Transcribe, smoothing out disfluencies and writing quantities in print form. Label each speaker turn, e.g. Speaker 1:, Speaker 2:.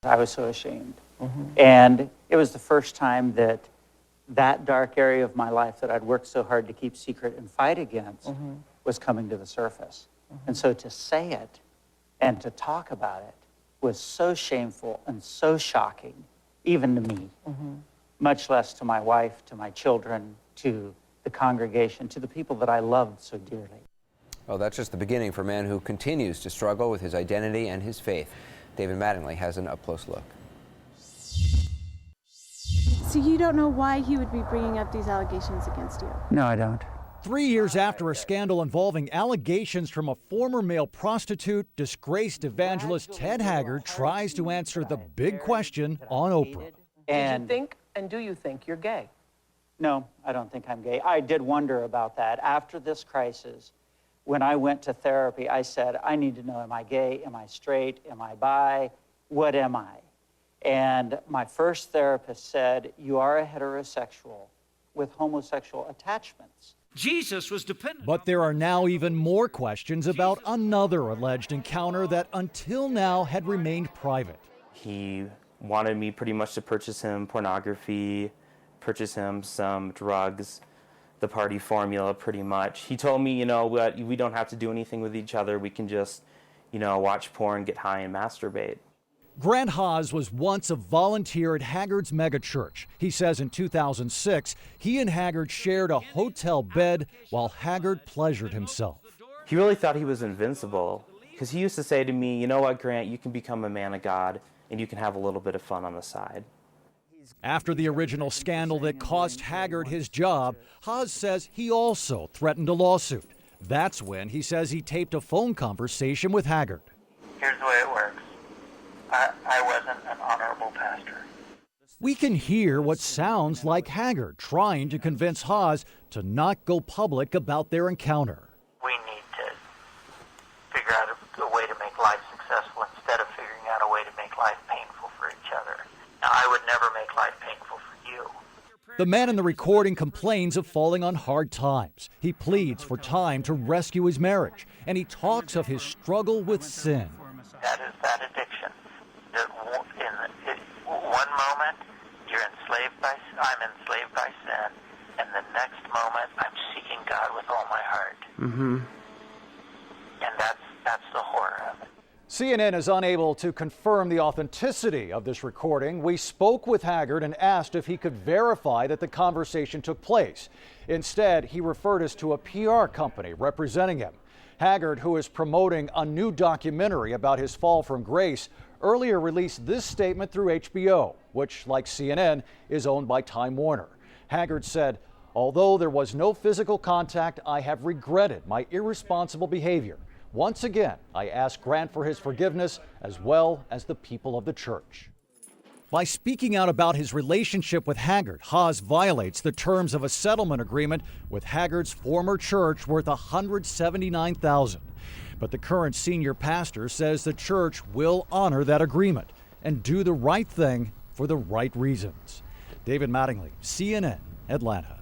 Speaker 1: I was so ashamed. And it was the first time that dark area of my life that I'd worked so hard to keep secret and fight against was coming to the surface. And so to say it and to talk about it was so shameful and so shocking, even to me, much less to my wife, to my children, to the congregation, to the people that I loved so dearly.
Speaker 2: Well, that's just the beginning for a man who continues to struggle with his identity and his faith. David Mattingly has an up-close look.
Speaker 3: So you don't know why he would be bringing up these allegations against you?
Speaker 1: No, I don't.
Speaker 4: 3 years after a scandal involving allegations from a former male prostitute, disgraced evangelist Ted Haggard tries to answer the big question on Oprah.
Speaker 1: And
Speaker 5: do you think you're gay?
Speaker 1: no, I don't think I'm gay. I did wonder about that. After this crisis, when I went to therapy, I said, I need to know, am I gay? Am I straight? Am I bi? What am I? And my first therapist said, you are a heterosexual with homosexual attachments.
Speaker 6: Jesus was dependent.
Speaker 4: But there are now even more questions about another alleged encounter that until now had remained private.
Speaker 7: He wanted me pretty much to purchase him pornography, purchase him some drugs, the party formula pretty much. He told me, you know what, we don't have to do anything with each other. We can just, watch porn, get high, and masturbate.
Speaker 4: Grant Haas was once a volunteer at Haggard's megachurch. He says in 2006, he and Haggard shared a hotel bed while Haggard pleasured himself.
Speaker 7: He really thought he was invincible because he used to say to me, you know what, Grant, you can become a man of God and you can have a little bit of fun on the side.
Speaker 4: After the original scandal that cost Haggard his job, Haas says he also threatened a lawsuit. That's when he says he taped a phone conversation with Haggard.
Speaker 8: Here's the way it works. I wasn't an honorable pastor.
Speaker 4: We can hear what sounds like Haggard trying to convince Haas to not go public about their encounter.
Speaker 8: We need to figure out a way to make life successful instead of figuring out a way to make life painful for each other. Now, I would never make life painful for you.
Speaker 4: The man in the recording complains of falling on hard times. He pleads for time to rescue his marriage, and he talks of his struggle with sin.
Speaker 8: That is that addiction. In one moment, I'm enslaved by sin, and the next moment, I'm seeking God with all my heart. And that's the horror of it.
Speaker 4: CNN is unable to confirm the authenticity of this recording. We spoke with Haggard and asked if he could verify that the conversation took place. Instead, he referred us to a PR company representing him. Haggard, who is promoting a new documentary about his fall from grace, earlier released this statement through HBO, which, like CNN, is owned by Time Warner. Haggard said, although there was no physical contact, I have regretted my irresponsible behavior. Once again, I ask Grant for his forgiveness as well as the people of the church. By speaking out about his relationship with Haggard, Haas violates the terms of a settlement agreement with Haggard's former church worth $179,000. But the current senior pastor says the church will honor that agreement and do the right thing for the right reasons. David Mattingly, CNN, Atlanta.